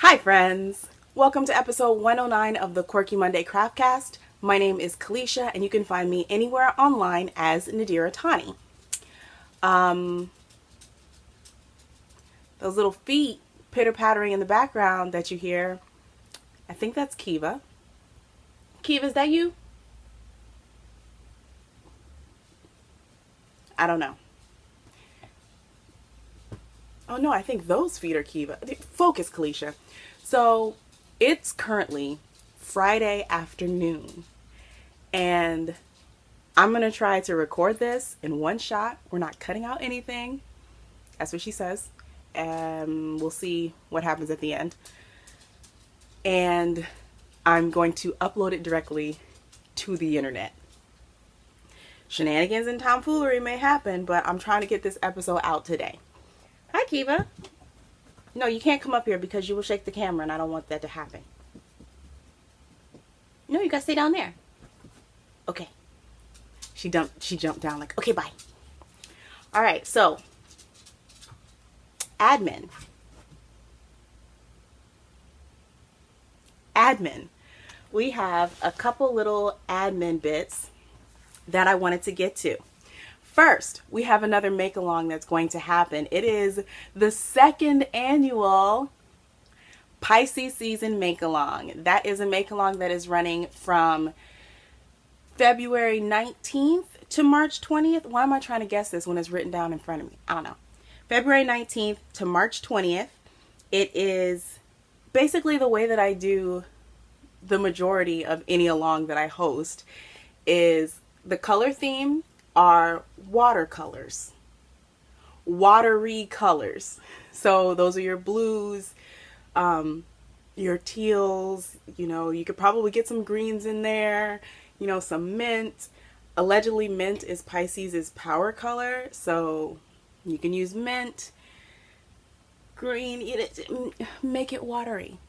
Hi friends! Welcome to episode 109 of the Quirky Monday Craftcast. My name is Kalisha and you can find me anywhere online as Nadira Tani. Those little feet pitter-pattering in the background that you hear, I think that's Kiva. Kiva, is that you? I don't know. Oh no, I think those feet are Kiva. Focus, Kalisha. So it's currently Friday afternoon and I'm going to try to record this in one shot. We're not cutting out anything. That's what she says. And we'll see what happens at the end. And I'm going to upload it directly to the internet. Shenanigans and tomfoolery may happen, but I'm trying to get this episode out today. Hi, Kiva. No, you can't come up here because you will shake the camera and I don't want that to happen. No, you gotta stay down there. Okay. She jumped down like, okay, bye. All right, so admin. We have a couple little admin bits that I wanted to get to. First, we have another make-along that's going to happen. It is the second annual Pisces season make-along. That is a make-along that is running from February 19th to March 20th. Why am I trying to guess this when it's written down in front of me? I don't know. February 19th to March 20th. It is basically the way that I do the majority of any along that I host is the color theme are watercolors, watery colors. So those are your blues, your teals, you could probably get some greens in there, some mint. Allegedly mint is Pisces' power color, so you can use mint, green, make it watery.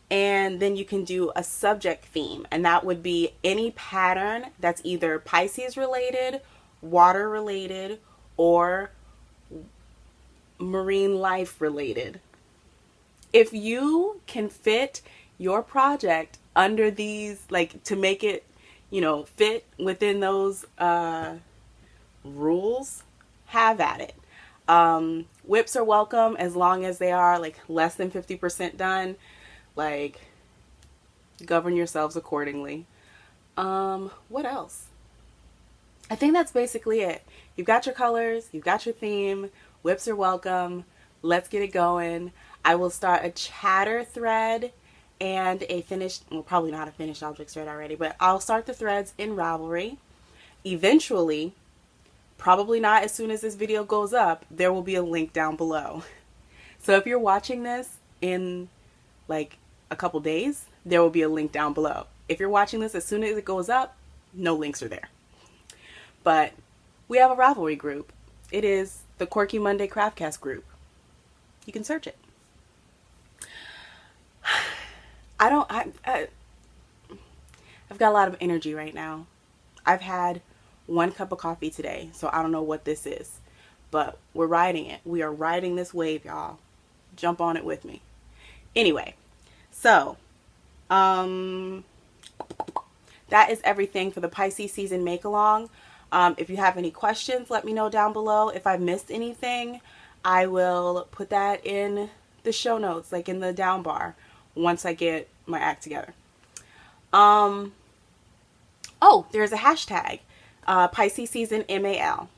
And then you can do a subject theme, and that would be any pattern that's either Pisces related, water related, or marine life related. If you can fit your project under these, like to make it, fit within those rules, have at it. Whips are welcome as long as they are like less than 50% done. Like, govern yourselves accordingly. What else? I think that's basically it. You've got your colors, you've got your theme, whips are welcome. Let's get it going. I will start a chatter thread and a finished, well, probably not a finished objects thread already, but I'll start the threads in Ravelry. Eventually, probably not as soon as this video goes up, there will be a link down below. So if you're watching this in like a couple days, there will be a link down below. If you're watching this as soon as it goes up, no links are there. But we have a Ravelry group. It is the Quirky Monday Craftcast group. You can search it. I've got a lot of energy right now. I've had 1 cup of coffee today, so I don't know what this is. But we're riding it. We are riding this wave, y'all. Jump on it with me. Anyway, so that is everything for the Pisces season make-along. If you have any questions, let me know down below. If I missed anything, I will put that in the show notes, like in the down bar, once I get my act together. Oh, there's a hashtag, Pisces season MAL.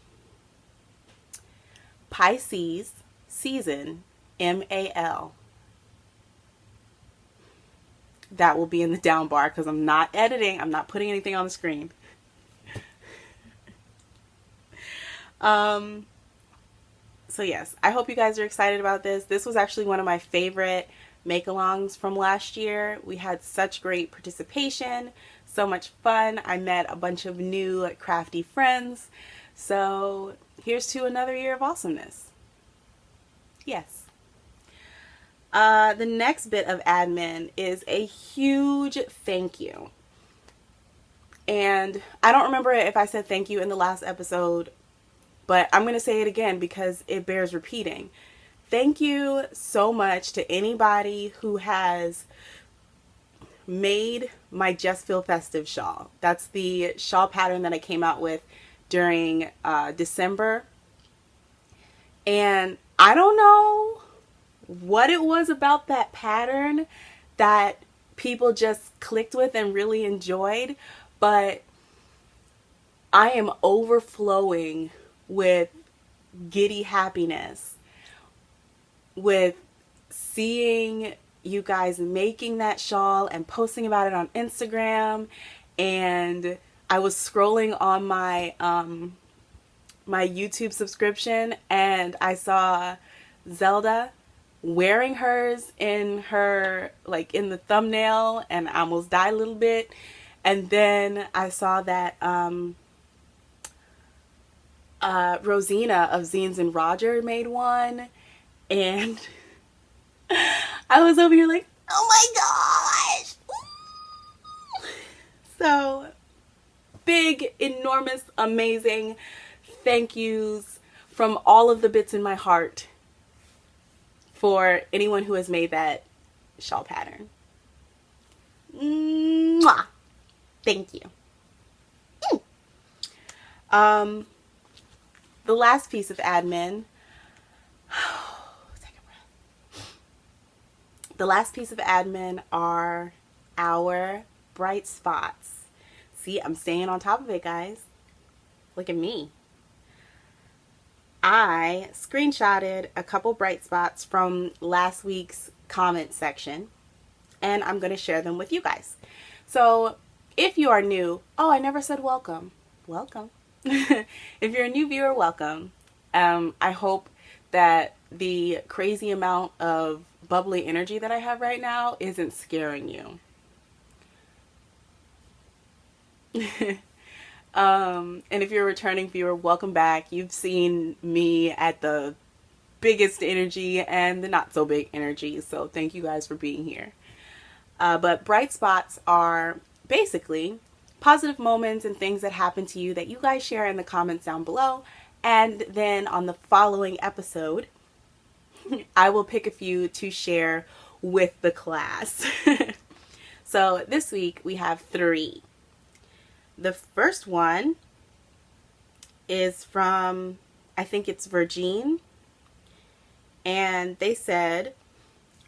Pisces season MAL. That will be in the down bar because I'm not editing. I'm not putting anything on the screen. So yes, I hope you guys are excited about this. This was actually one of my favorite make-alongs from last year. We had such great participation, so much fun. I met a bunch of new crafty friends. So here's to another year of awesomeness. Yes. The next bit of admin is a huge thank you. And I don't remember if I said thank you in the last episode, but I'm going to say it again because it bears repeating. thank you so much to anybody who has made my Just Feel Festive shawl. That's the shawl pattern that I came out with during December. And I don't know what it was about that pattern that people just clicked with and really enjoyed, but I am overflowing with giddy happiness with seeing you guys making that shawl and posting about it on Instagram. And I was scrolling on my my YouTube subscription and I saw Zelda wearing hers in her, like, in the thumbnail, and I almost died a little bit. And then I saw that Rosina of Zines and Roger made one, and I was over here like, oh my gosh. So big, enormous, amazing thank yous from all of the bits in my heart for anyone who has made that shawl pattern. Mwah! Thank you. The last piece of admin. Take a breath. The last piece of admin are our bright spots. See, I'm staying on top of it, guys. Look at me. I screenshotted a couple bright spots from last week's comment section, and I'm going to share them with you guys. So if you are new, oh, I never said welcome. Welcome. If you're a new viewer, welcome. I hope that the crazy amount of bubbly energy that I have right now isn't scaring you. And if you're a returning viewer, welcome back. You've seen me at the biggest energy and the not so big energy, so thank you guys for being here. But bright spots are basically positive moments and things that happen to you that you guys share in the comments down below, and then on the following episode I will pick a few to share with the class. So this week we have 3. The first one is from, I think it's Virgin, and they said,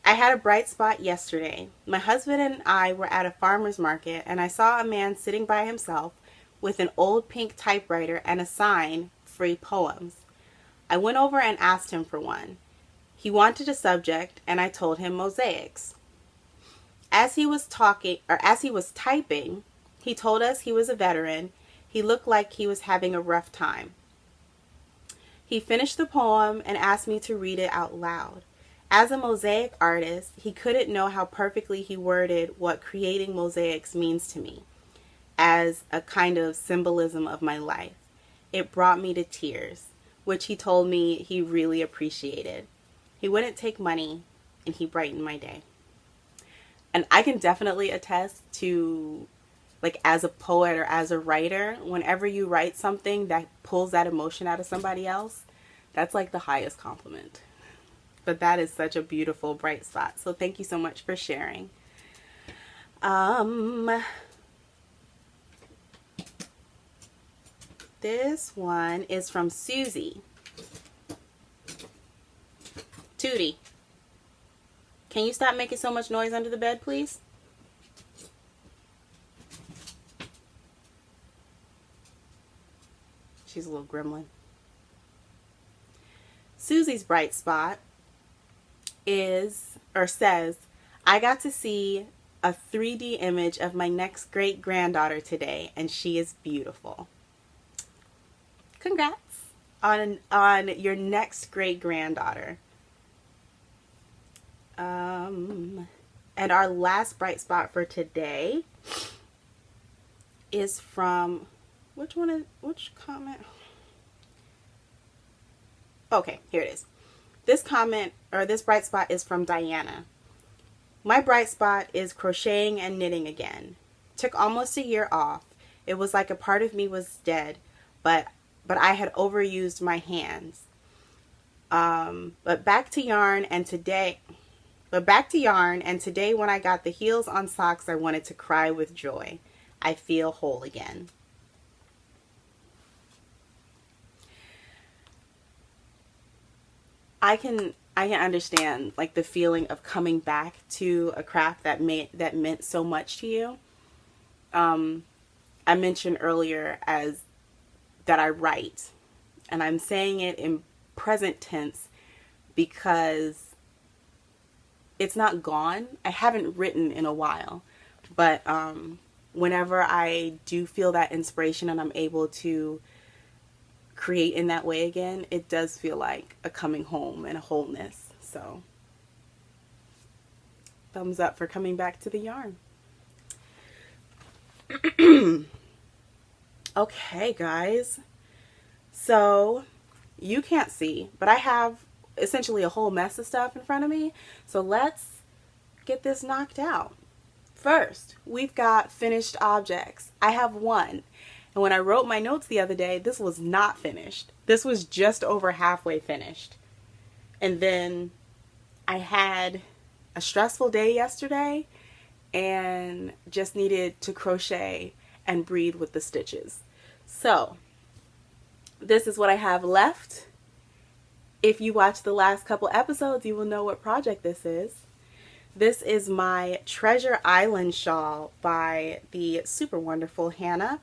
I had a bright spot yesterday. My husband and I were at a farmer's market and I saw a man sitting by himself with an old pink typewriter and a sign, free poems. I went over and asked him for one. He wanted a subject and I told him mosaics. As he was typing, he told us he was a veteran. He looked like he was having a rough time. He finished the poem and asked me to read it out loud. As a mosaic artist, he couldn't know how perfectly he worded what creating mosaics means to me as a kind of symbolism of my life. It brought me to tears, which he told me he really appreciated. He wouldn't take money, and he brightened my day. And I can definitely attest to, like, as a poet or as a writer, whenever you write something that pulls that emotion out of somebody else, that's like the highest compliment. But that is such a beautiful bright spot. So thank you so much for sharing. This one is from Susie. Tootie, can you stop making so much noise under the bed, please? She's a little gremlin. Susie's bright spot is, or says, I got to see a 3D image of my next great granddaughter today, and she is beautiful. Congrats on your next great granddaughter. And our last bright spot for today is from, which comment? Okay, here it is. This comment, or this bright spot, is from Diana. My bright spot is crocheting and knitting again. Took almost a year off. It was like a part of me was dead, but I had overused my hands. But back to yarn, and today when I got the heels on socks, I wanted to cry with joy. I feel whole again. I can understand like the feeling of coming back to a craft that meant so much to you. I mentioned earlier as that I write, and I'm saying it in present tense because it's not gone. I haven't written in a while, but whenever I do feel that inspiration and I'm able to create in that way again, it does feel like a coming home and a wholeness. So thumbs up for coming back to the yarn. Okay, guys, so you can't see, but I have essentially a whole mess of stuff in front of me, so let's get this knocked out. First, we've got finished objects. I have one, and when I wrote my notes the other day, this was not finished. This was just over halfway finished. And then I had a stressful day yesterday and just needed to crochet and breathe with the stitches. So this is what I have left. If you watch the last couple episodes, you will know what project this is. This is my Treasure Island shawl by the super wonderful Hannah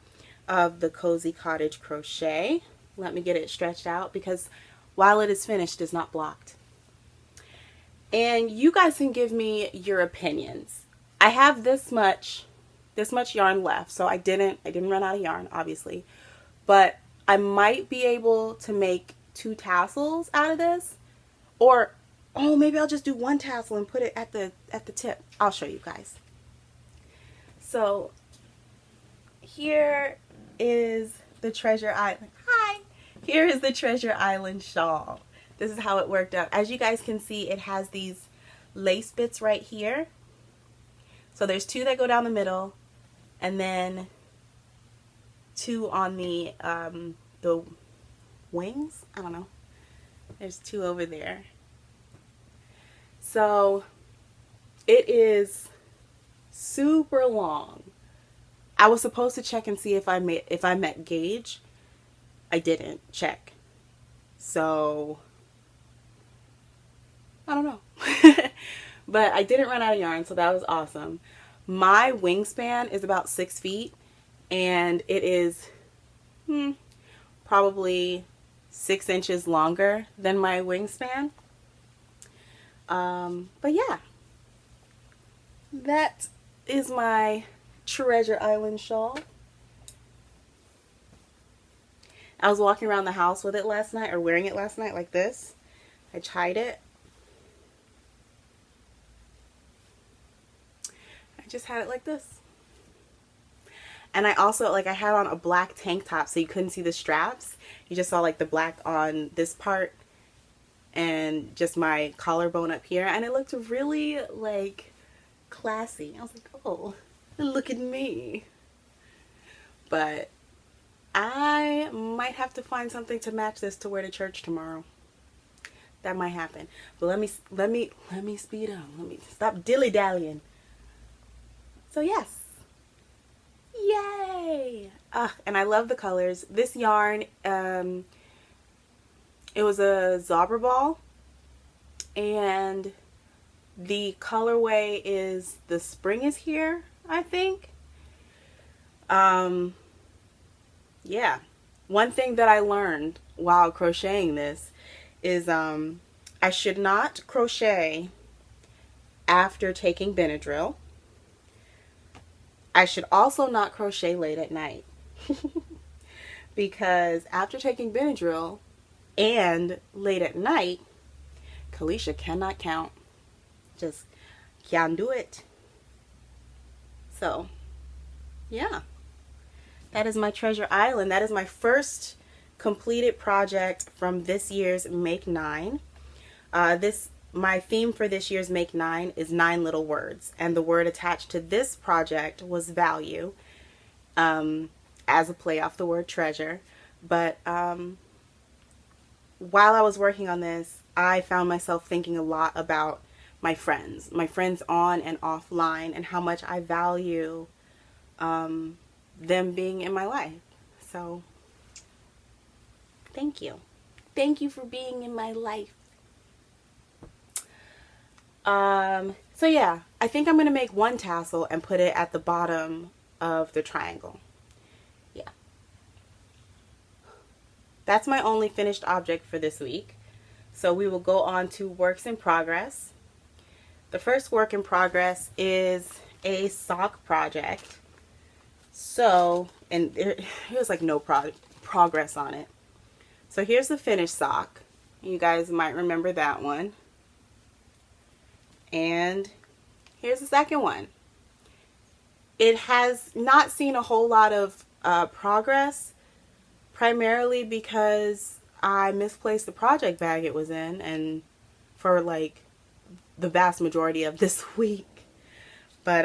of the Cozy Cottage Crochet. Let me get it stretched out because while it is finished, it's not blocked. And you guys can give me your opinions. I have this much yarn left, so I didn't run out of yarn, obviously, but I might be able to make 2 tassels out of this, or oh, maybe I'll just do 1 tassel and put it at the tip. I'll show you guys. So here is the Treasure Island. Hi. Here is the Treasure Island shawl. This is how it worked out. As you guys can see, it has these lace bits right here. So there's 2 that go down the middle, and then 2 on the wings. I don't know. There's 2 over there. So it is super long. I was supposed to check and see if I met gauge. I didn't check. So I don't know. But I didn't run out of yarn, so that was awesome. My wingspan is about 6 feet, and it is probably 6 inches longer than my wingspan. But yeah, that is my Treasure Island shawl. I was walking around the house with it last night, or wearing it last night like this. I tied it. I just had it like this. And I also, like, I had on a black tank top so you couldn't see the straps. You just saw like the black on this part and just my collarbone up here, and it looked really like classy. I was like, oh, look at me. But I might have to find something to match this to wear to church tomorrow. That might happen. But let me speed up. Let me stop dilly-dallying. So yes. Yay! And I love the colors. This yarn, it was a Zauber ball, and the colorway is The Spring Is Here, I think. Yeah. One thing that I learned while crocheting this is I should not crochet after taking Benadryl. I should also not crochet late at night. Because after taking Benadryl and late at night, Kalisha cannot count. Just can't do it. So, yeah. That is my Treasure Island. That is my first completed project from this year's Make 9. My theme for this year's Make 9 is 9 little words, and the word attached to this project was value, as a play off the word treasure. But while I was working on this, I found myself thinking a lot about my friends on and offline, and how much I value them being in my life. So thank you. Thank you for being in my life. So yeah, I think I'm going to make one tassel and put it at the bottom of the triangle. Yeah. That's my only finished object for this week. So we will go on to works in progress. The first work in progress is a sock project. So, and there's like no progress on it. So here's the finished sock. You guys might remember that one. And here's the second one. It has not seen a whole lot of progress, primarily because I misplaced the project bag it was in, and for like the vast majority of this week. But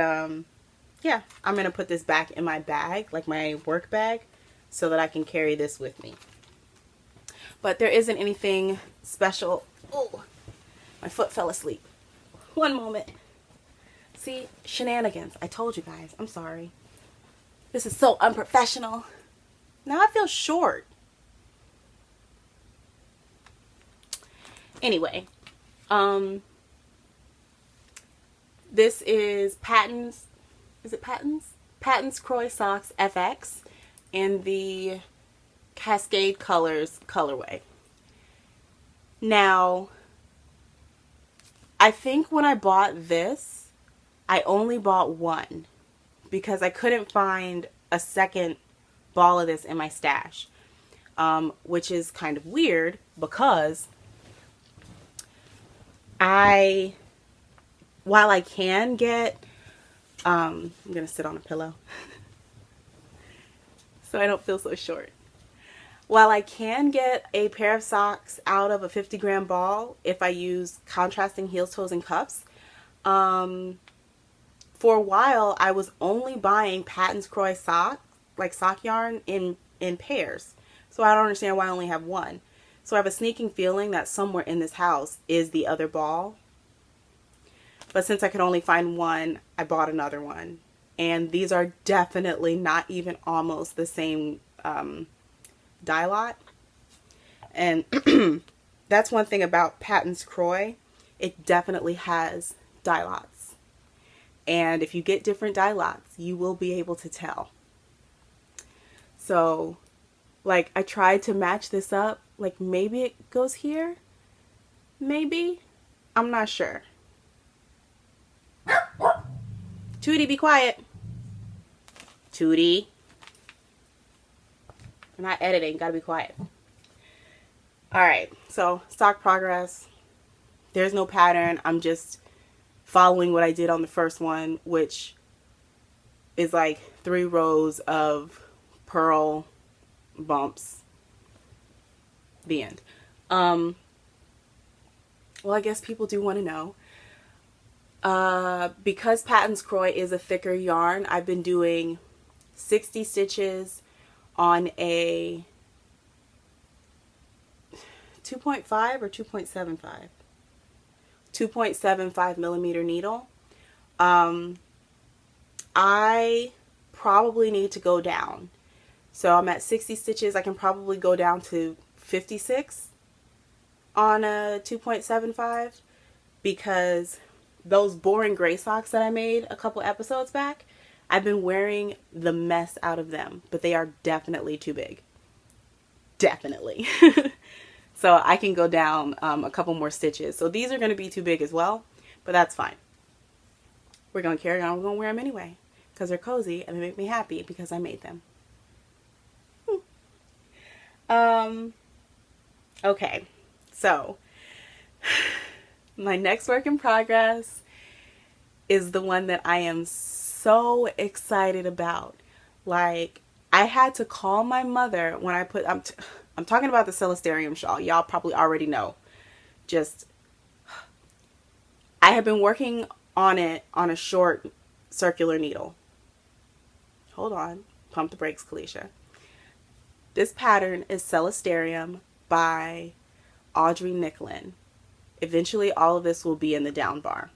yeah, I'm gonna put this back in my bag, like my work bag, so that I can carry this with me. But there isn't anything special. Oh, my foot fell asleep. One moment. See, shenanigans. I told you guys. I'm sorry. This is so unprofessional. Now I feel short. Anyway, this is Patton's. Is it Patton's? Patton's Croy Socks FX in the Cascade Colors colorway. Now, I think when I bought this, I only bought one because I couldn't find a second ball of this in my stash, which is kind of weird because while I can get, I'm going to sit on a pillow so I don't feel so short. While I can get a pair of socks out of a 50-gram ball if I use contrasting heels, toes, and cuffs, for a while I was only buying Patton's Croy sock, like sock yarn, in pairs. So I don't understand why I only have one. So I have a sneaking feeling that somewhere in this house is the other ball. But since I could only find one, I bought another one. And these are definitely not even almost the same dye lot. And that's one thing about Patton's Croy. It definitely has dye lots. And if you get different dye lots, you will be able to tell. So, like, I tried to match this up. Like, maybe it goes here. Maybe. I'm not sure. Tootie, be quiet. Tootie. I'm not editing. Gotta be quiet. Alright, so sock progress. There's no pattern. I'm just following what I did on the first one, which is like 3 rows of purl bumps. The end. Well, I guess people do want to know. Because Patton's Croy is a thicker yarn, I've been doing 60 stitches on a 2.5 or 2.75? 2.75 millimeter needle. I probably need to go down. So I'm at 60 stitches. I can probably go down to 56 on a 2.75 because those boring gray socks that I made a couple episodes back, I've been wearing the mess out of them, but they are definitely too big. Definitely. So I can go down a couple more stitches. So these are going to be too big as well, but that's fine. We're going to carry on. We're going to wear them anyway because they're cozy and they make me happy because I made them. Okay, so my next work in progress is the one that I am so excited about. Like, I had to call my mother when I put, I'm talking about the Celestarium shawl. Y'all probably already know. I have been working on it on a short circular needle. Hold on. Pump the brakes, Kalisha. This pattern is Celestarium by Audry Nicklin. Eventually all of this will be in the down bar.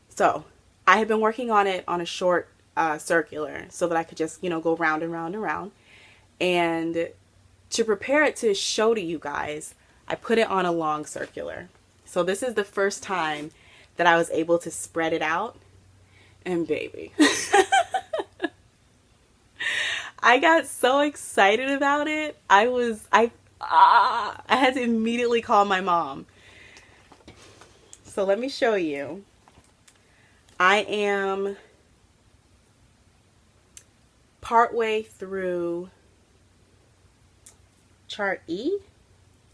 So I have been working on it on a short circular so that I could just, go round and round and round. And to prepare it to show to you guys, I put it on a long circular. So this is the first time that I was able to spread it out. And baby, I got so excited about it. I had to immediately call my mom. So let me show you. I am partway through chart E?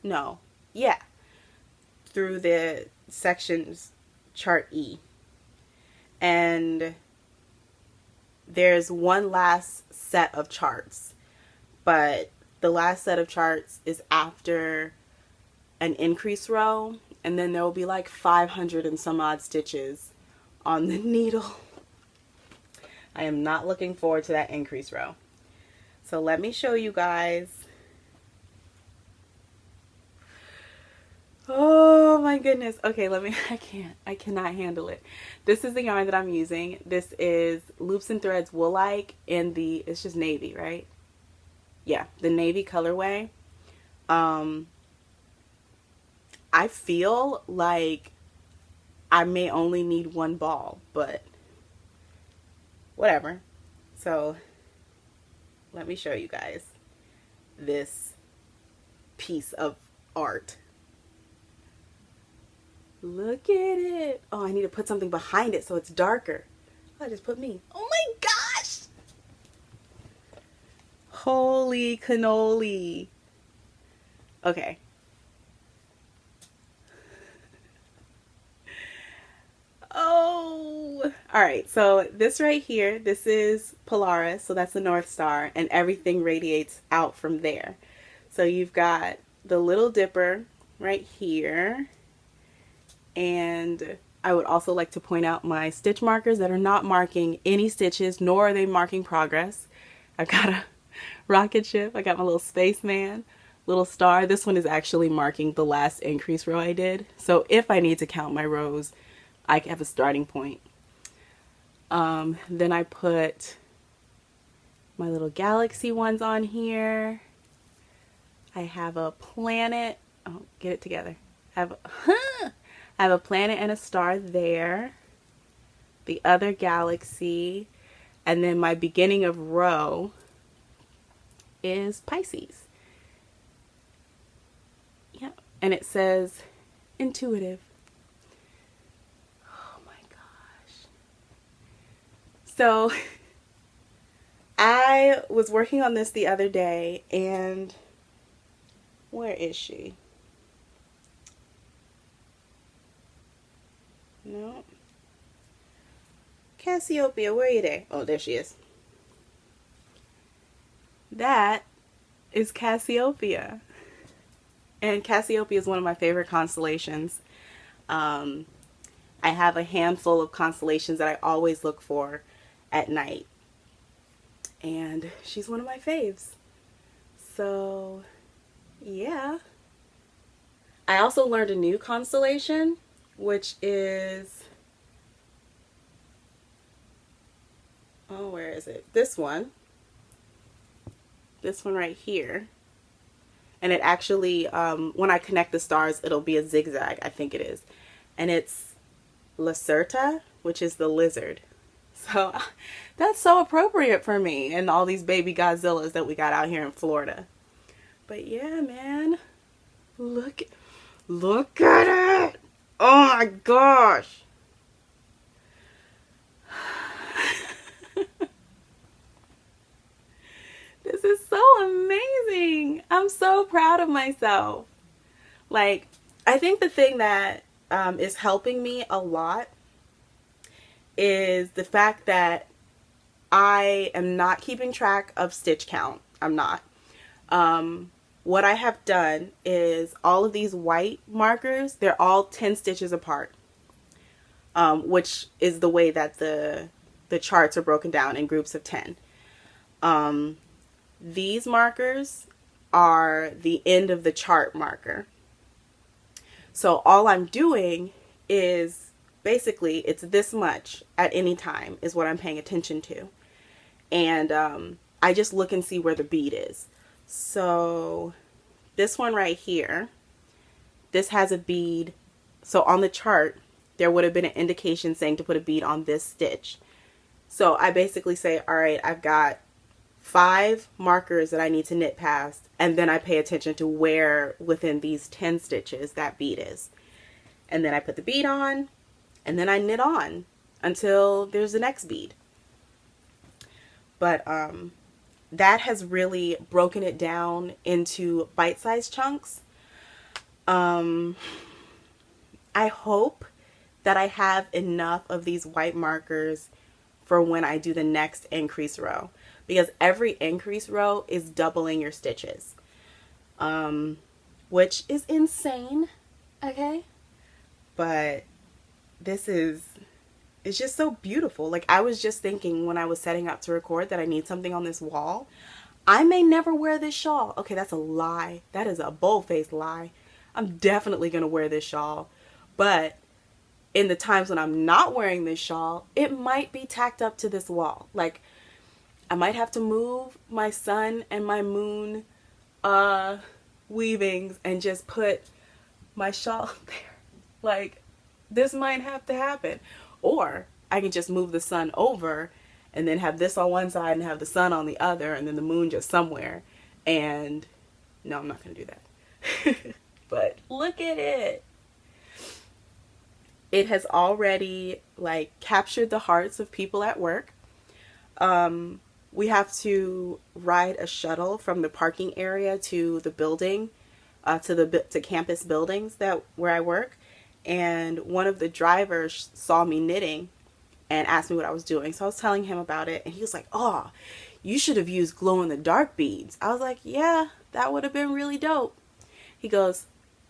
No. Yeah. Through the sections chart E. And there's one last set of charts. But the last set of charts is after an increase row. And then there will be like 500 and some odd stitches on the needle. I am not looking forward to that increase row. So let me show you guys. Oh my goodness. Okay, I cannot handle it. This is the yarn that I'm using. This is Loops and Threads Wool-like in it's just navy, right? Yeah, the navy colorway. I feel like I may only need one ball, but whatever. So let me show you guys this piece of art. Look at it. Oh, I need to put something behind it so it's darker. Oh, I just put me. Oh my gosh. Holy cannoli. Okay. Oh, all right. So this right here, this is Polaris. So that's the North Star, and everything radiates out from there. So you've got the Little Dipper right here. And I would also like to point out my stitch markers that are not marking any stitches, nor are they marking progress. I've got a rocket ship. I got my little spaceman, little star. This one is actually marking the last increase row I did. So if I need to count my rows, I have a starting point. Then I put my little galaxy ones on here. I have a planet. Oh, get it together. I have a planet and a star there. The other galaxy. And then my beginning of row is Pisces. Yeah. And it says intuitive. Oh my gosh. So I was working on this the other day, and where is she? No. Cassiopeia, where are you there? Oh, there she is. That is Cassiopeia. And Cassiopeia is one of my favorite constellations. I have a handful of constellations that I always look for at night. And she's one of my faves. So, yeah. I also learned a new constellation, which is, oh, where is it? This one right here. And it actually, when I connect the stars, it'll be a zigzag, I think it is. And it's Lacerta, which is the lizard. So that's so appropriate for me and all these baby Godzillas that we got out here in Florida. But yeah, man, look at it. Oh my gosh. This is so amazing. I'm so proud of myself. Like, I think the thing that is helping me a lot is the fact that I am not keeping track of stitch count. I'm not. What I have done is all of these white markers, they're all 10 stitches apart, which is the way that the charts are broken down in groups of 10. These markers are the end of the chart marker. So all I'm doing is basically it's this much at any time is what I'm paying attention to. And I just look and see where the bead is. So this one right here, this has a bead. So on the chart, there would have been an indication saying to put a bead on this stitch. So I basically say, all right, I've got 5 markers that I need to knit past, and then I pay attention to where within these 10 stitches that bead is. And then I put the bead on, and then I knit on until there's the next bead. But that has really broken it down into bite-sized chunks. I hope that I have enough of these white markers for when I do the next increase row, because every increase row is doubling your stitches, which is insane, okay? But this is, it's just so beautiful. Like, I was just thinking when I was setting up to record that I need something on this wall. I may never wear this shawl. Okay, that's a lie. That is a bold-faced lie. I'm definitely going to wear this shawl. But in the times when I'm not wearing this shawl, it might be tacked up to this wall. Like, I might have to move my sun and my moon weavings and just put my shawl there. Like, this might have to happen. Or I can just move the sun over and then have this on one side and have the sun on the other and then the moon just somewhere. And no, I'm not going to do that. But look at it. It has already like captured the hearts of people at work. We have to ride a shuttle from the parking area to the building, to campus buildings where I work. And one of the drivers saw me knitting and asked me what I was doing. So I was telling him about it, and he was like, "Oh, you should have used glow-in-the-dark beads." I was like, "Yeah, that would have been really dope." He goes,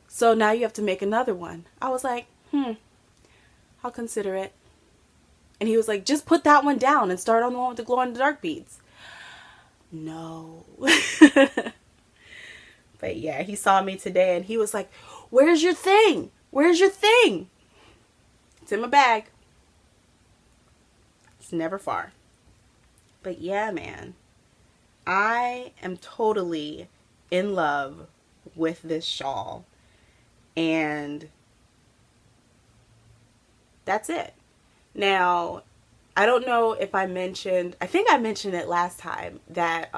"So now you have to make another one." I was like, I'll consider it. And he was like, "Just put that one down and start on the one with the glow-in-the-dark beads." No. But yeah, he saw me today and he was like, "Where's your thing? Where's your thing?" It's in my bag. It's never far. But yeah, man, I am totally in love with this shawl. And that's it. Now, I don't know if I mentioned, I think I mentioned it last time, that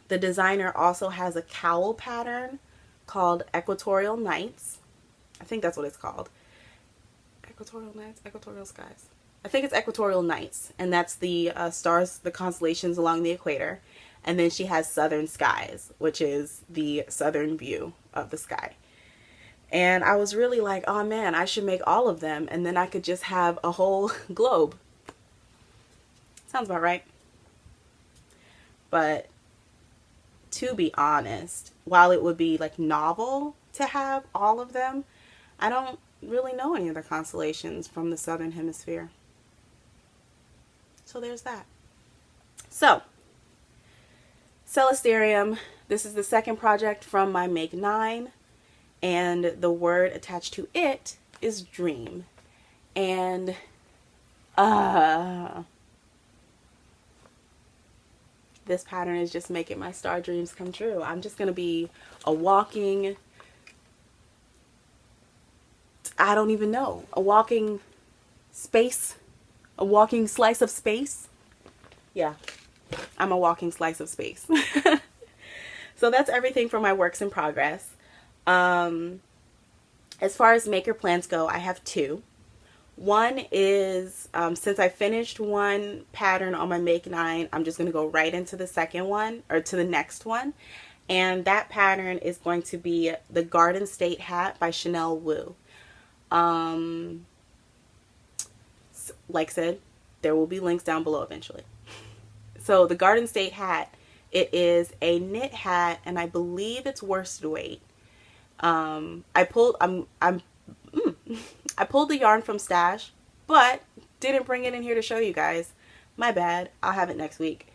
the designer also has a cowl pattern called Equatorial Nights. I think that's what it's called. Equatorial Nights? Equatorial Skies. I think it's Equatorial Nights. And that's the stars, the constellations along the equator. And then she has Southern Skies, which is the southern view of the sky. And I was really like, oh man, I should make all of them. And then I could just have a whole globe. Sounds about right. But to be honest, while it would be like novel to have all of them, I don't really know any other constellations from the southern hemisphere. So there's that. So, Celestarium, this is the second project from my Make 9, and the word attached to it is dream. And this pattern is just making my star dreams come true. I'm just gonna be a walking, I don't even know, a walking space, a walking slice of space. Yeah, I'm a walking slice of space. So that's everything for my works in progress. As far as maker plans go, I have 2. One is, since I finished one pattern on my Make 9, I'm just going to go right into the second one, or to the next one. And that pattern is going to be the Garden State Hat by Shanel Wu. Like I said, there will be links down below eventually. So the Garden State Hat, it is a knit hat, and I believe it's worsted weight. I pulled the yarn from Stash, but didn't bring it in here to show you guys. My bad. I'll have it next week.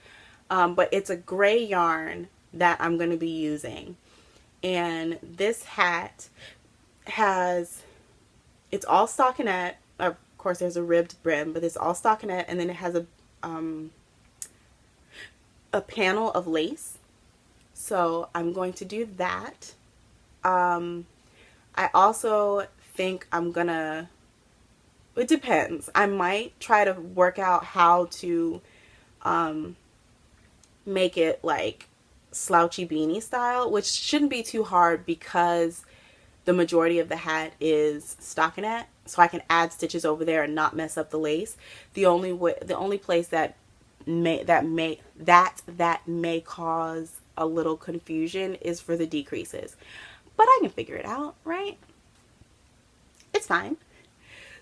But it's a gray yarn that I'm going to be using. And this hat it's all stockinette. Of course, there's a ribbed brim, but it's all stockinette, and then it has a panel of lace. So I'm going to do that. I also think it depends. I might try to work out how to make it like slouchy beanie style, which shouldn't be too hard because the majority of the hat is stockinette, so I can add stitches over there and not mess up the lace. The only place that may cause a little confusion is for the decreases, but I can figure it out, right? It's fine.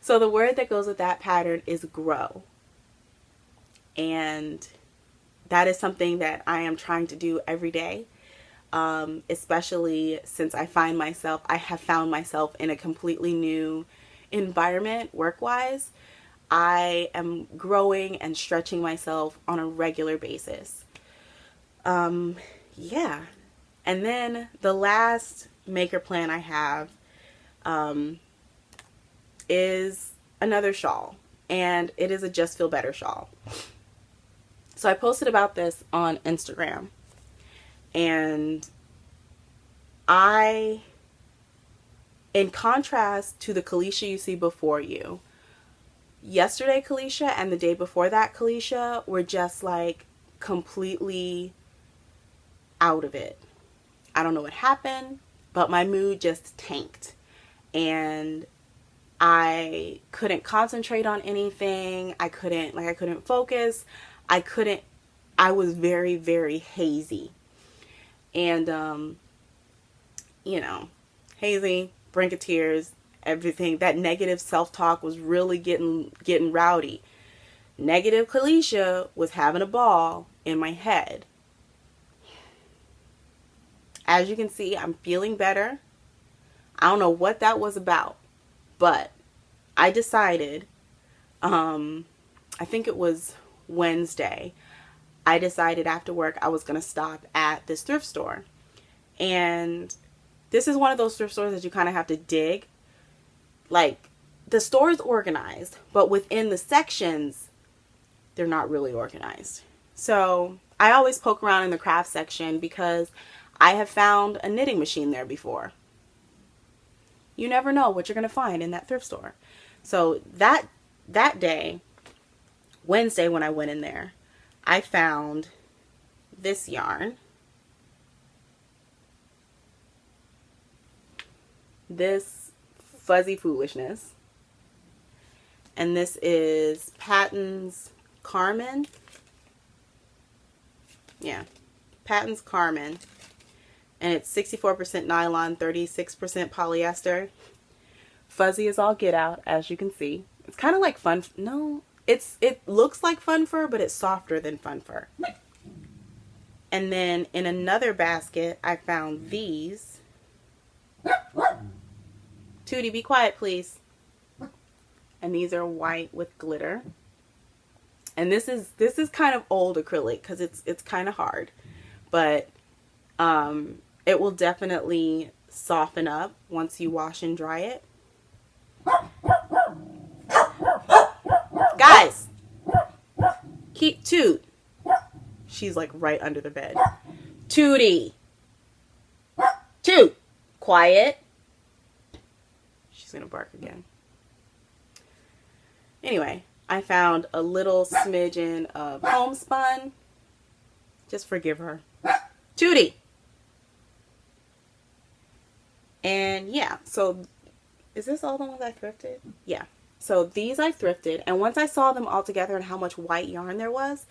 So the word that goes with that pattern is grow, and that is something that I am trying to do every day, especially since I have found myself in a completely new environment work-wise. I am growing and stretching myself on a regular basis. Yeah. And then the last maker plan I have is another shawl, and it is a Just Feel Better shawl. So I posted about this on Instagram, and in contrast to the Kalisha you see before you, yesterday Kalisha and the day before that Kalisha were just like completely out of it. I don't know what happened, but my mood just tanked, and I couldn't concentrate on anything. I couldn't focus. I was very, very hazy. And, hazy, brink of tears, everything. That negative self-talk was really getting rowdy. Negative Kalisha was having a ball in my head. As you can see, I'm feeling better. I don't know what that was about, but I decided, I think it was Wednesday, I decided after work I was going to stop at this thrift store. And this is one of those thrift stores that you kind of have to dig. Like, the store is organized, but within the sections, they're not really organized. So I always poke around in the craft section because I have found a knitting machine there before. You never know what you're going to find in that thrift store. So that day, Wednesday, when I went in there, I found this yarn. This Fuzzy Foolishness. And this is Patton's Carmen. Yeah, Patton's Carmen. And it's 64% nylon, 36% polyester. Fuzzy is all get out, as you can see. It's kind of like fun. No, it looks like fun fur, but it's softer than fun fur. And then in another basket, I found these. Tootie, be quiet, please. And these are white with glitter. And this is kind of old acrylic because it's kind of hard, but it will definitely soften up once you wash and dry it. Guys, keep Toot. She's like right under the bed. Tootie. Toot. Quiet. She's gonna bark again. Anyway, I found a little smidgen of homespun. Just forgive her. Tootie. And yeah, so is this all the ones I thrifted? Yeah. So these I thrifted, and once I saw them all together and how much white yarn there was,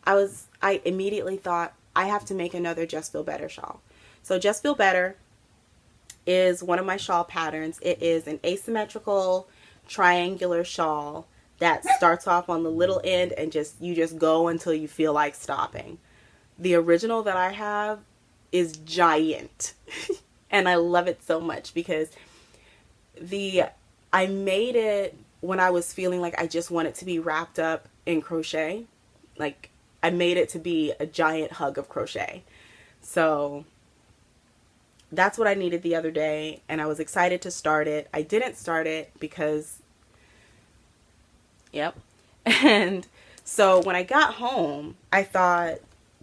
I immediately thought I have to make another Just Feel Better shawl. So Just Feel Better is one of my shawl patterns. It is an asymmetrical triangular shawl that starts off on the little end and you just go until you feel like stopping. The original that I have is giant. And I love it so much because I made it when I was feeling like I just wanted to be wrapped up in crochet. Like, I made it to be a giant hug of crochet. So that's what I needed the other day, and I was excited to start it. I didn't start it because, yep. And so when I got home, I thought,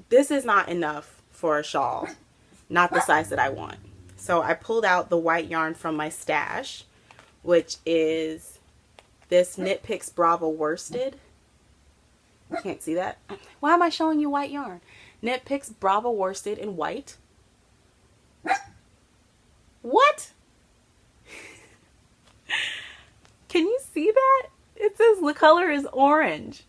this is not enough for a shawl, not the size that I want. So I pulled out the white yarn from my stash, which is this Knit Picks Bravo worsted. Can't see that. Why am I showing you white yarn? Knit Picks Bravo worsted in white. What? Can you see that? It says the color is orange.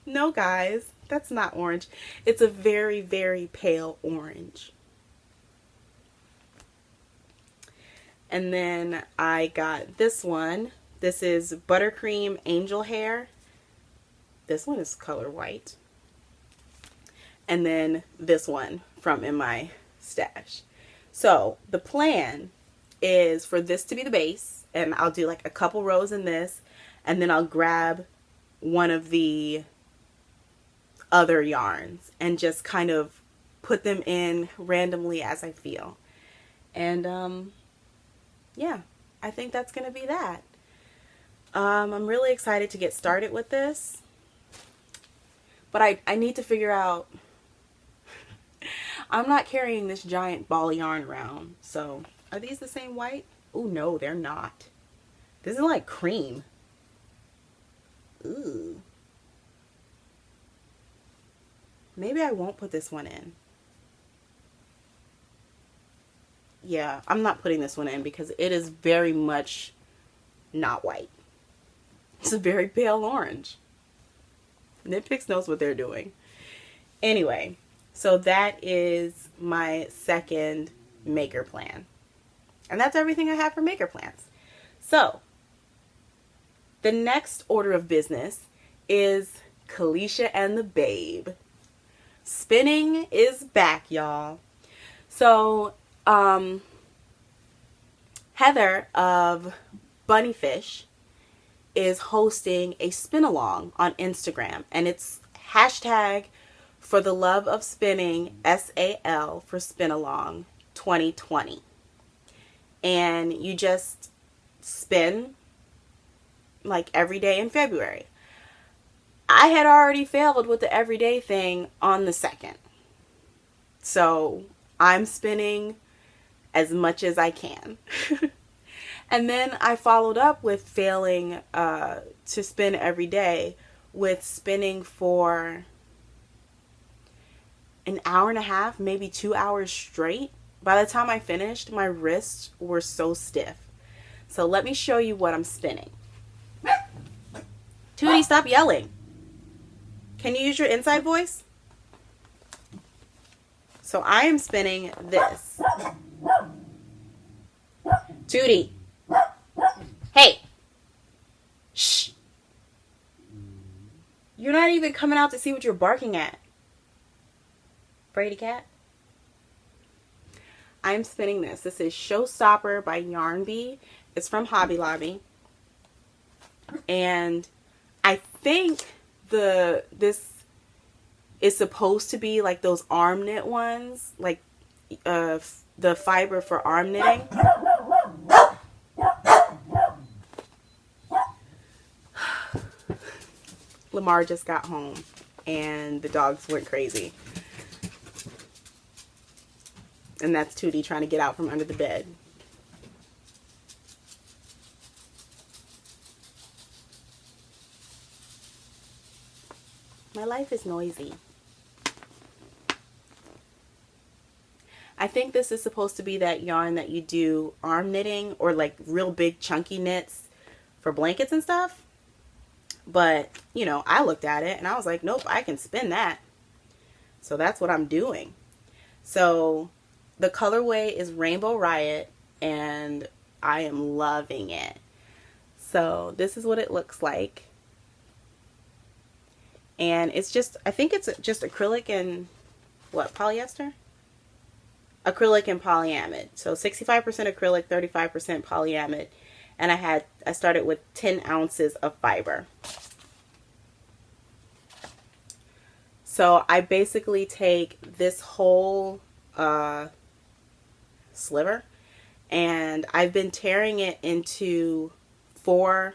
No, guys, that's not orange. It's a very, very pale orange. And then I got this one. This is Buttercream Angel Hair. This one is color white. And then this one from in my stash. So the plan is for this to be the base, and I'll do like a couple rows in this, and then I'll grab one of the other yarns and just kind of put them in randomly as I feel. And yeah, I think that's gonna be that. I'm really excited to get started with this, but I need to figure out, I'm not carrying this giant ball of yarn around. So are these the same white? Oh no, they're not. This is like cream. Ooh. Maybe I won't put this one in. Yeah, I'm not putting this one in because it is very much not white. It's a very pale orange. Knit Picks knows what they're doing. Anyway, so that is my second maker plan. And that's everything I have for maker plans. So, the next order of business is Kalisha and the Babe. Spinning is back, y'all. So, Heather of Bunnyfish is hosting a spin along on Instagram, and it's hashtag for the love of spinning, SAL for spin along 2020. And you just spin like every day in February. I had already failed with the everyday thing on the 2nd. So I'm spinning as much as I can. And then I followed up with failing to spin every day with spinning for an hour and a half, maybe 2 hours straight. By the time I finished, my wrists were so stiff. So let me show you what I'm spinning. Tootie, stop yelling. Can you use your inside voice? So I am spinning this. Tootie. Hey. Shh. You're not even coming out to see what you're barking at. Brady cat. I'm spinning this. This is Showstopper by Yarn Bee. It's from Hobby Lobby. And I think this is supposed to be like those arm knit ones, like the fiber for arm knitting. Lamar just got home and the dogs went crazy. And that's Tootie trying to get out from under the bed. My life is noisy. I think this is supposed to be that yarn that you do arm knitting or like real big chunky knits for blankets and stuff. But, you know, I looked at it and I was like, nope, I can spin that. So that's what I'm doing. So the colorway is Rainbow Riot and I am loving it. So this is what it looks like. And it's just, I think it's just acrylic and what, polyester? Acrylic and polyamide. So 65% acrylic, 35% polyamide. And I started with 10 ounces of fiber. So I basically take this whole sliver, and I've been tearing it into four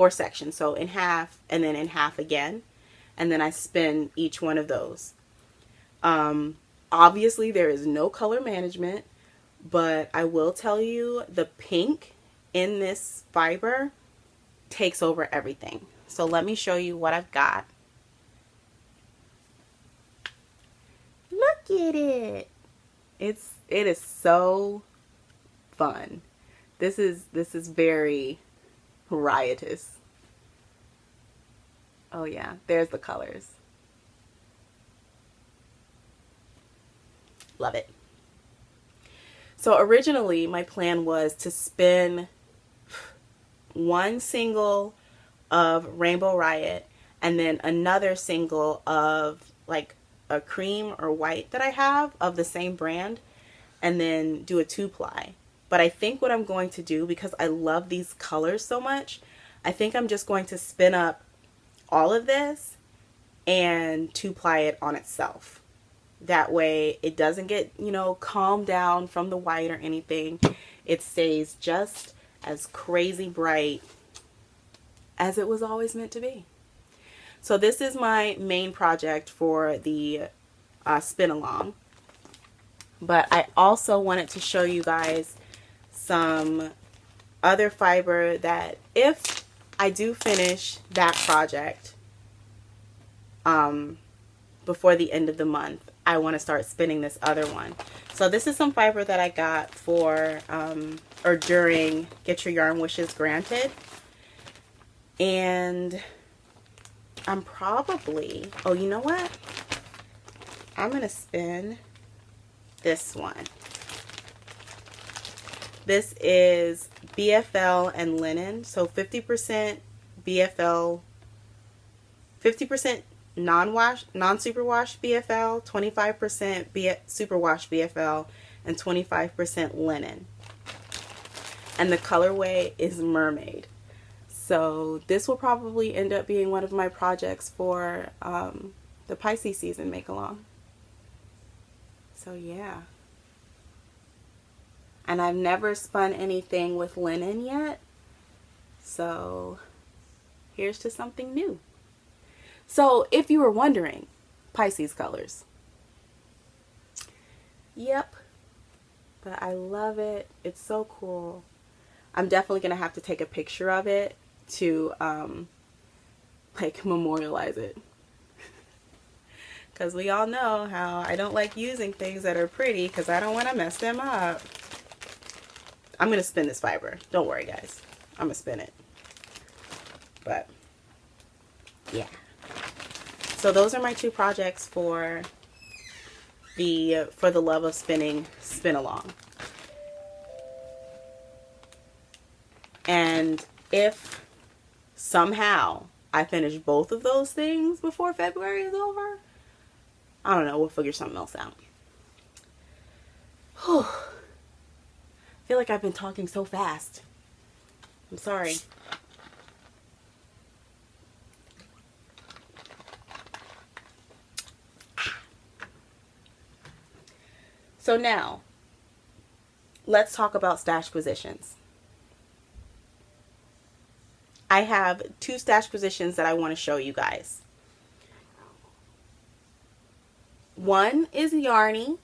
sections. So in half and then in half again. And then I spin each one of those. Obviously there is no color management, but I will tell you the pink in this fiber takes over everything. So let me show you what I've got. Look at it. It is so fun. This is very riotous. Oh yeah, there's the colors. Love it. So originally my plan was to spin one single of Rainbow Riot and then another single of like a cream or white that I have of the same brand, and then do a 2-ply. But I think what I'm going to do, because I love these colors so much, I think I'm just going to spin up all of this and 2-ply it on itself. That way it doesn't get, you know, calmed down from the white or anything. It stays just as crazy bright as it was always meant to be. So this is my main project for the spin along. But I also wanted to show you guys some other fiber that if I do finish that project before the end of the month, I want to start spinning this other one. So this is some fiber that I got for or during Get Your Yarn Wishes Granted. And I'm probably, oh, you know what? I'm going to spin this one. This is BFL and linen. So 50% BFL, 50% non-superwash BFL, 25% superwash BFL, and 25% linen. And the colorway is Mermaid. So this will probably end up being one of my projects for the Pisces season make-along. So yeah. And I've never spun anything with linen yet. So here's to something new. So if you were wondering, Pisces colors. Yep. But I love it. It's so cool. I'm definitely going to have to take a picture of it to like memorialize it. Because we all know how I don't like using things that are pretty because I don't want to mess them up. I'm going to spin this fiber. Don't worry, guys. I'm going to spin it. But yeah. So those are my two projects for the Love of Spinning spin along. And if somehow I finish both of those things before February is over, I don't know, we'll figure something else out. Whew. I feel like I've been talking so fast. I'm sorry. So now, let's talk about stash positions. I have two stash positions that I want to show you guys. One is yarny,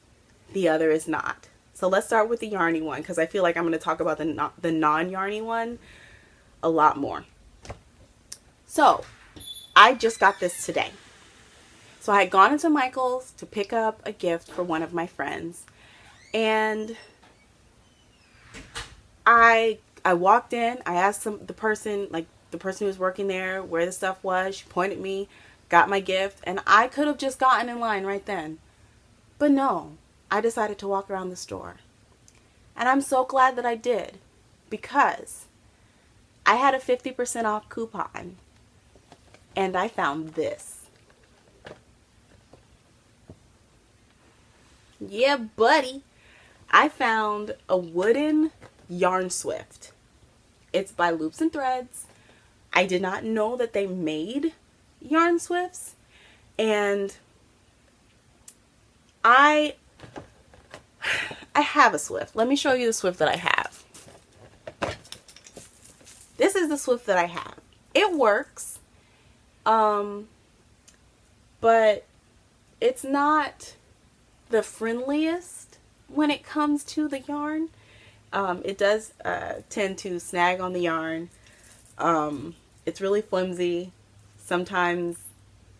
the other is not. So let's start with the yarny one because I feel like I'm going to talk about the non-yarny one a lot more. So I just got this today. So I had gone into Michael's to pick up a gift for one of my friends, and I walked in. I asked the person who was working there where the stuff was. She pointed me, got my gift, and I could have just gotten in line right then. But no, I decided to walk around the store. And I'm so glad that I did, because I had a 50% off coupon and I found this. Yeah, buddy. I found a wooden yarn swift. It's by Loops and Threads. I did not know that they made yarn swifts, And I have a Swift. Let me show you the Swift that I have. This is the Swift that I have. It works, but it's not the friendliest when it comes to the yarn. It does tend to snag on the yarn. It's really flimsy. Sometimes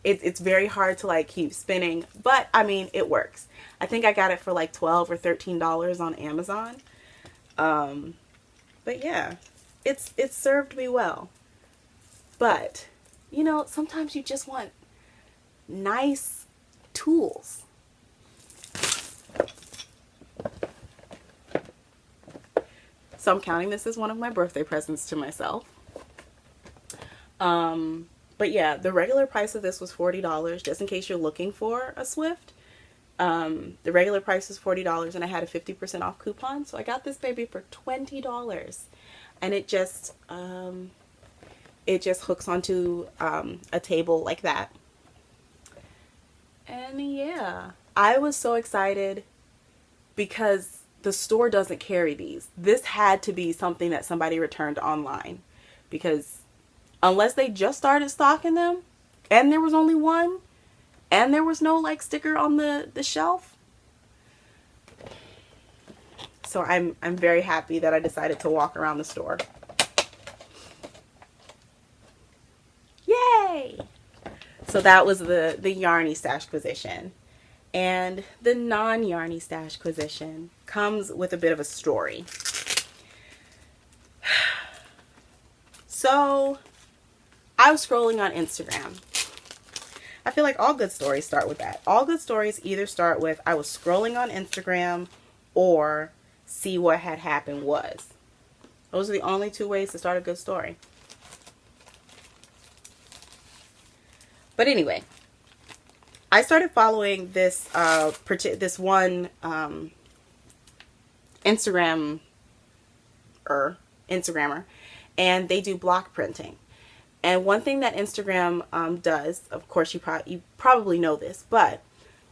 it's very hard to like keep spinning, but I mean, it works. I think I got it for like $12 or $13 on Amazon. But yeah, it's served me well. But, you know, sometimes you just want nice tools. So I'm counting this as one of my birthday presents to myself. But yeah, the regular price of this was $40, just in case you're looking for a Swift. The regular price is $40 and I had a 50% off coupon. So I got this baby for $20, and it just hooks onto a table like that. And yeah, I was so excited because the store doesn't carry these. This had to be something that somebody returned online, because unless they just started stocking them and there was only one and there was no like sticker on the shelf. So I'm very happy that I decided to walk around the store. Yay! So that was the yarny stash position. And the non-yarny stash position comes with a bit of a story. So I was scrolling on Instagram. I feel like all good stories start with that. All good stories either start with I was scrolling on Instagram or see what had happened was. Those are the only two ways to start a good story. But anyway, I started following this this one Instagrammer, and they do block printing. And one thing that Instagram does, of course, you probably know this, but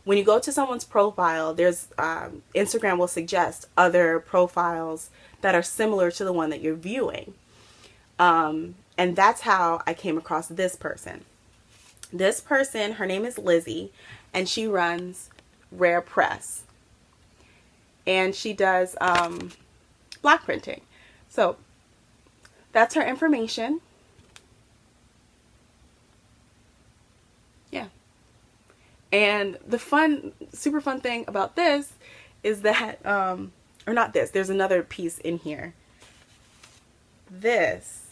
when you go to someone's profile, there's Instagram will suggest other profiles that are similar to the one that you're viewing. And that's how I came across this person. This person, her name is Lizzie, and she runs Rare Press. And she does block printing. So that's her information. Yeah. And the super fun thing about this is that, or not this, there's another piece in here. This,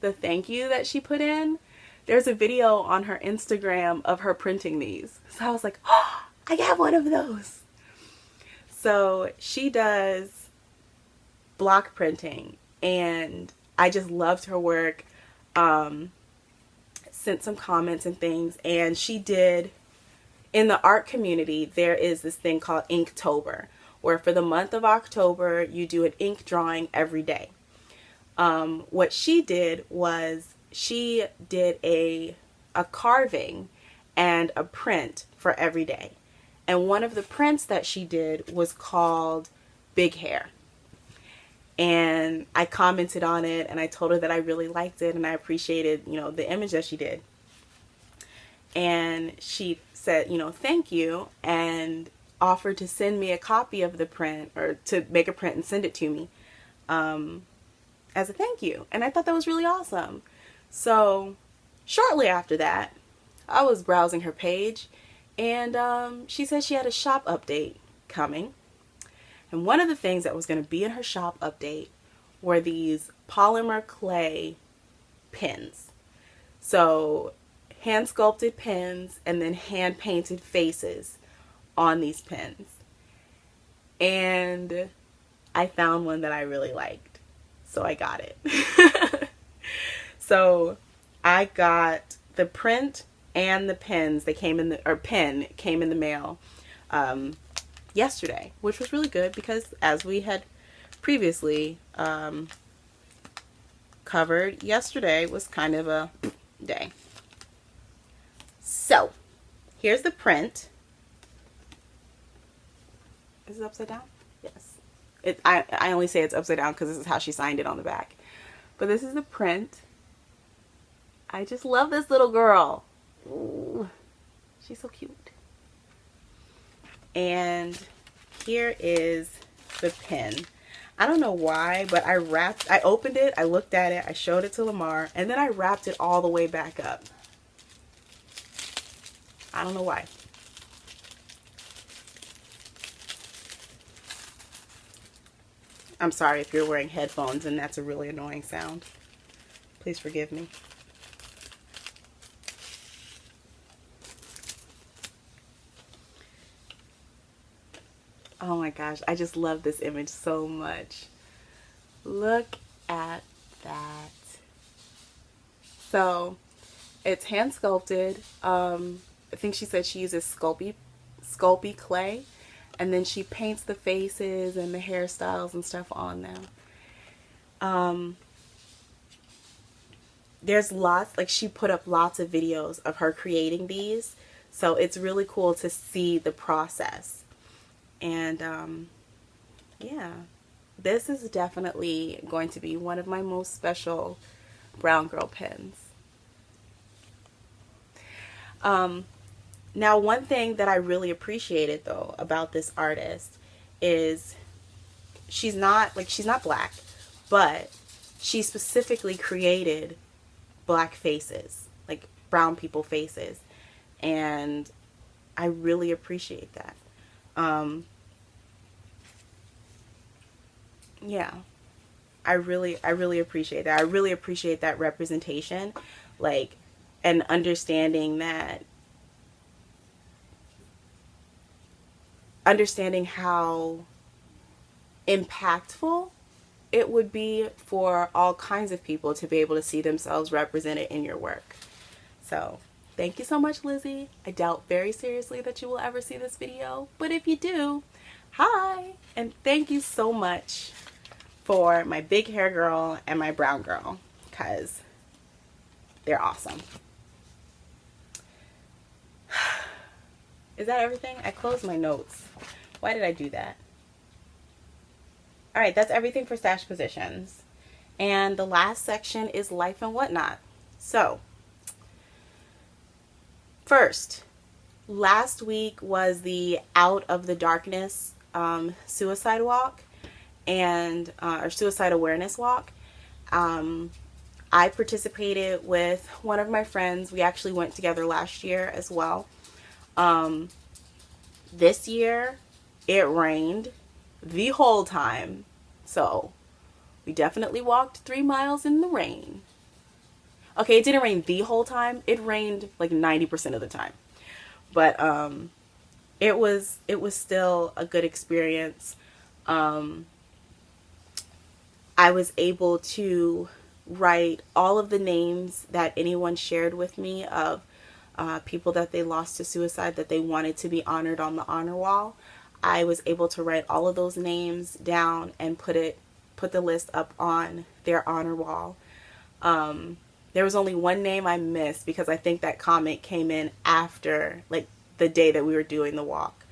the thank you that she put in, there's a video on her Instagram of her printing these. So I was like, oh, I got one of those. So she does block printing, and I just loved her work. Sent some comments and things, and she did, in the art community, there is this thing called Inktober, where for the month of October, you do an ink drawing every day. What she did was she did a carving and a print for every day. And one of the prints that she did was called Big Hair. And I commented on it, and I told her that I really liked it and I appreciated, you know, the image that she did. And she said, you know, thank you, and offered to send me a copy of the print, or to make a print and send it to me as a thank you. And I thought that was really awesome. So shortly after that, I was browsing her page, and she said she had a shop update coming. And one of the things that was going to be in her shop update were these polymer clay pins. So hand sculpted pins and then hand painted faces on these pins. And I found one that I really liked, so I got it. So I got the print and the pins. They came in the, or pen came in the mail yesterday, which was really good because, as we had previously covered, yesterday was kind of a day. So here's the print. Is it upside down? Yes. I only say it's upside down because this is how she signed it on the back. But this is the print. I just love this little girl. Ooh, she's so cute. And here is the pin. I don't know why, but I opened it, I looked at it, I showed it to Lamar, and then I wrapped it all the way back up. I don't know why. I'm sorry if you're wearing headphones and that's a really annoying sound. Please forgive me. Oh my gosh, I just love this image so much. Look at that. So it's hand sculpted. I think she said she uses Sculpey clay, and then she paints the faces and the hairstyles and stuff on them. There's lots, like she put up lots of videos of her creating these, so it's really cool to see the process. And yeah, this is definitely going to be one of my most special brown girl pins. Now, one thing that I really appreciated though about this artist is she's not black, but she specifically created black faces, like brown people faces, and I really appreciate that. Yeah, I really appreciate that. I really appreciate that representation, like, and understanding how impactful it would be for all kinds of people to be able to see themselves represented in your work. So thank you so much, Lizzie. I doubt very seriously that you will ever see this video, but if you do, hi, and thank you so much for my big hair girl and my brown girl, because they're awesome. Is that everything? I closed my notes. Why did I do that? All right, that's everything for stash positions. And the last section is life and whatnot. So, first, last week was the Out of the Darkness suicide walk, and or suicide awareness walk. I participated with one of my friends. We actually went together last year as well. This year it rained the whole time, so we definitely walked 3 miles in the rain. Okay, it didn't rain the whole time. It rained like 90% of the time, but it was still a good experience. I was able to write all of the names that anyone shared with me of people that they lost to suicide that they wanted to be honored on the honor wall. I was able to write all of those names down and put the list up on their honor wall. There was only one name I missed because I think that comment came in after, like, the day that we were doing the walk.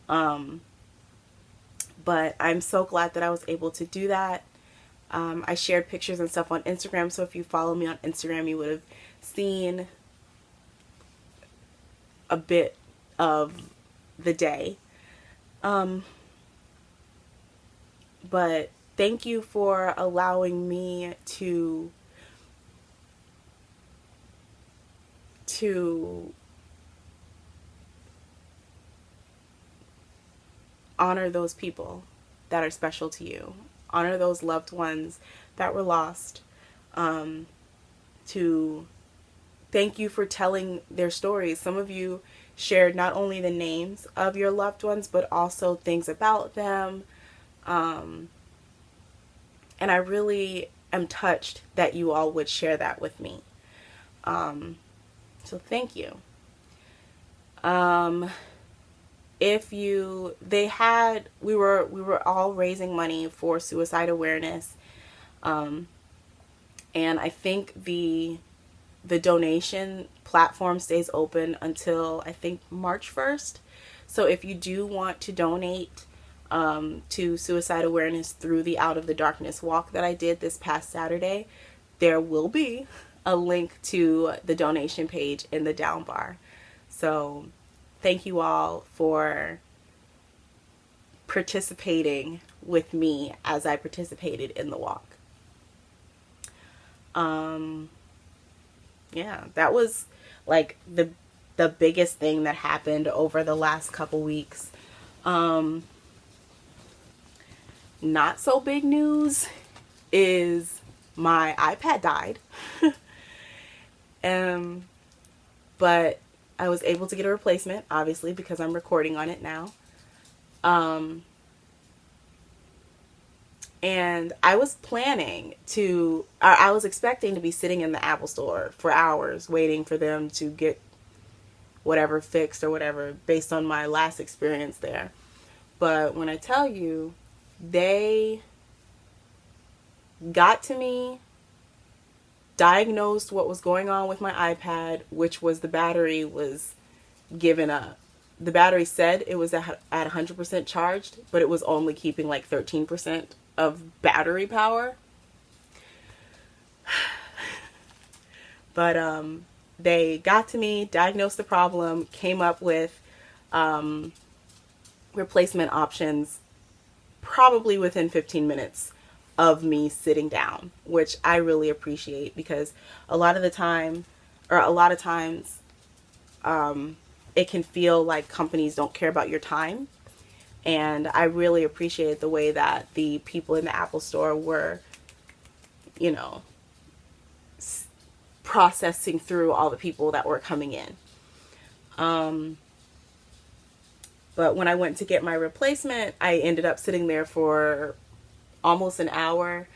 But I'm so glad that I was able to do that. I shared pictures and stuff on Instagram, so if you follow me on Instagram, you would have seen a bit of the day. But thank you for allowing me to honor those people that are special to you. Honor those loved ones that were lost. To thank you for telling their stories. Some of you shared not only the names of your loved ones, but also things about them. And I really am touched that you all would share that with me. So thank you. We were all raising money for suicide awareness. And I think the donation platform stays open until I think March 1st. So if you do want to donate to suicide awareness through the Out of the Darkness walk that I did this past Saturday, there will be a link to the donation page in the down bar. So thank you all for participating with me as I participated in the walk. Yeah, that was like the biggest thing that happened over the last couple weeks. Not so big news is my iPad died. But I was able to get a replacement, obviously, because I'm recording on it now. And I was I was expecting to be sitting in the Apple Store for hours waiting for them to get whatever fixed or whatever based on my last experience there. But when I tell you, they got to me, diagnosed what was going on with my iPad, which was the battery was giving up. The battery said it was at 100% charged, but it was only keeping like 13% of battery power. But they got to me, diagnosed the problem, came up with replacement options probably within 15 minutes of me sitting down, which I really appreciate, because a lot of times it can feel like companies don't care about your time. And I really appreciate the way that the people in the Apple Store were, processing through all the people that were coming in. But when I went to get my replacement, I ended up sitting there for almost an hour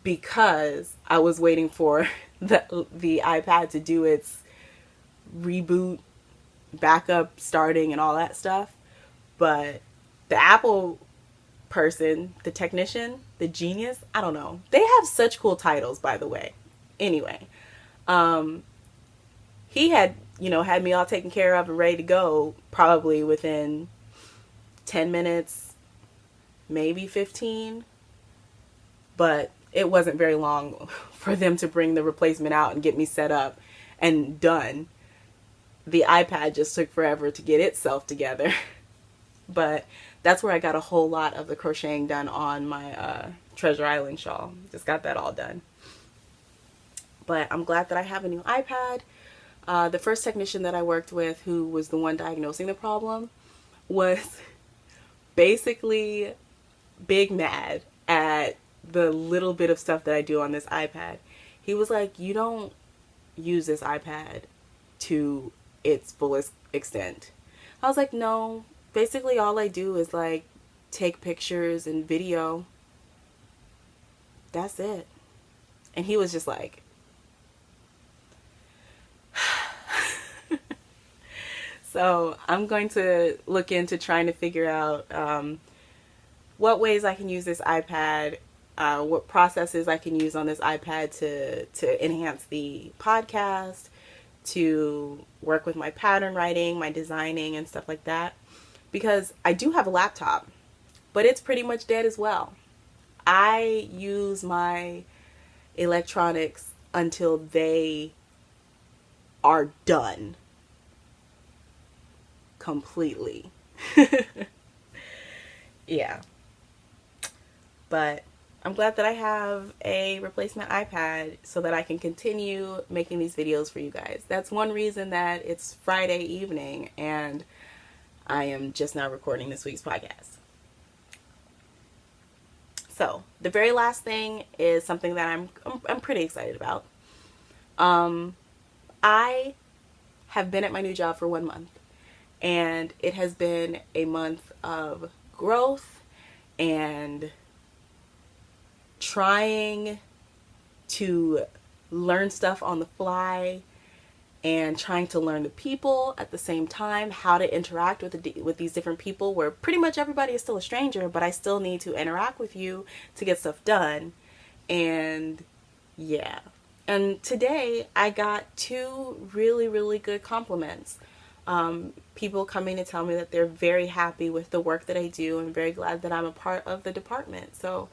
because I was waiting for the iPad to do its reboot, backup, starting, and all that stuff. But the Apple person, the technician, the genius, I don't know. They have such cool titles, by the way. Anyway, he had me all taken care of and ready to go probably within 10 minutes, maybe 15. But it wasn't very long for them to bring the replacement out and get me set up and done. The iPad just took forever to get itself together. But that's where I got a whole lot of the crocheting done on my Treasure Island shawl. Just got that all done. But I'm glad that I have a new iPad. The first technician that I worked with, who was the one diagnosing the problem, was basically big mad at the little bit of stuff that I do on this iPad. He was like, you don't use this iPad to its fullest extent. I was like, no, basically all I do is like take pictures and video. That's it. And he was just like, so I'm going to look into trying to figure out what ways I can use this iPad, what processes I can use on this iPad to enhance the podcast, to work with my pattern writing, my designing, and stuff like that. Because I do have a laptop, but it's pretty much dead as well. I use my electronics until they are done completely. Yeah. But I'm glad that I have a replacement iPad so that I can continue making these videos for you guys. That's one reason that it's Friday evening and I am just now recording this week's podcast. So the very last thing is something that I'm pretty excited about. I have been at my new job for 1 month, and it has been a month of growth and trying to learn stuff on the fly and trying to learn the people at the same time, how to interact with these different people where pretty much everybody is still a stranger, but I still need to interact with you to get stuff done. And yeah, And today I got 2 really, really good compliments. People coming to tell me that they're very happy with the work that I do and very glad that I'm a part of the department. So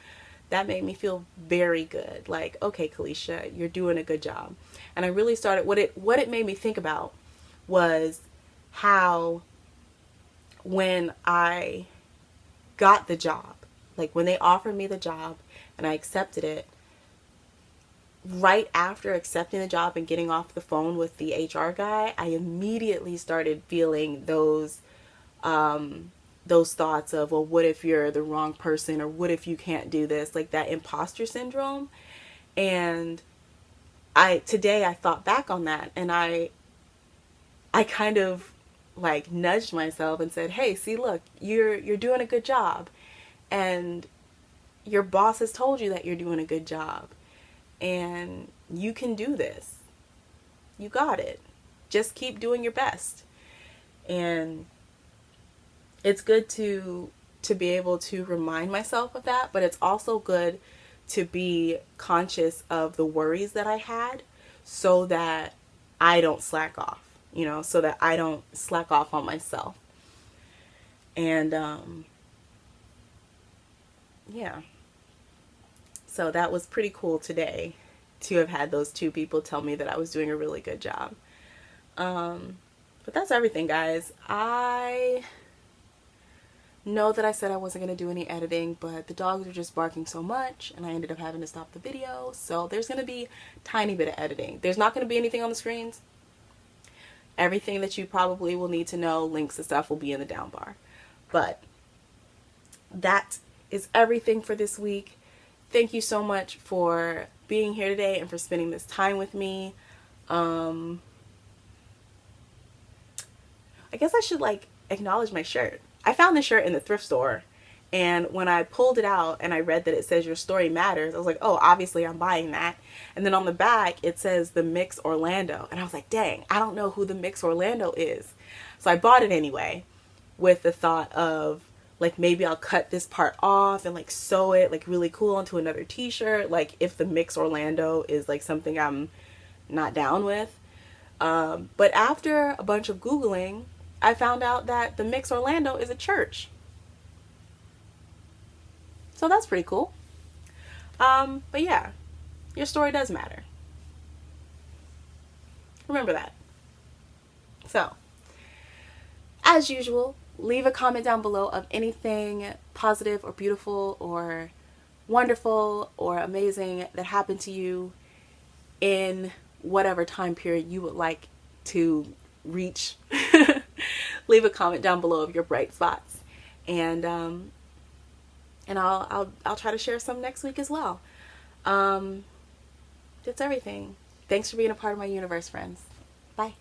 that made me feel very good. Like, okay, Kalisha, you're doing a good job. And I really started, what it made me think about was how when I got the job, like when they offered me the job and I accepted it, right after accepting the job and getting off the phone with the HR guy, I immediately started feeling those thoughts of, well, what if you're the wrong person, or what if you can't do this, like that imposter syndrome. And today I thought back on that, and I kind of like nudged myself and said, hey, see, look, you're doing a good job, and your boss has told you that you're doing a good job, and you can do this. You got it. Just keep doing your best. And it's good to be able to remind myself of that, but it's also good to be conscious of the worries that I had so that I don't slack off, so that I don't slack off on myself. And yeah. So that was pretty cool today to have had those 2 people tell me that I was doing a really good job. But that's everything, guys. I know that I said I wasn't going to do any editing, but the dogs were just barking so much and I ended up having to stop the video. So there's going to be a tiny bit of editing. There's not going to be anything on the screens. Everything that you probably will need to know, links and stuff, will be in the down bar. But that is everything for this week. Thank you so much for being here today and for spending this time with me. I guess I should acknowledge my shirt. I found this shirt in the thrift store, and when I pulled it out and I read that it says your story matters, I was like, oh, obviously I'm buying that. And then on the back it says the Mix Orlando, and I was like, dang, I don't know who the Mix Orlando is. So I bought it anyway with the thought of maybe I'll cut this part off and sew it really cool onto another t-shirt, if the Mix Orlando is something I'm not down with. But after a bunch of Googling, I found out that the Mix Orlando is a church. So that's pretty cool. But yeah, your story does matter. Remember that. So, as usual, leave a comment down below of anything positive or beautiful or wonderful or amazing that happened to you in whatever time period you would like to reach. Leave a comment down below of your bright spots, and I'll try to share some next week as well. That's everything. Thanks for being a part of my universe, friends. Bye.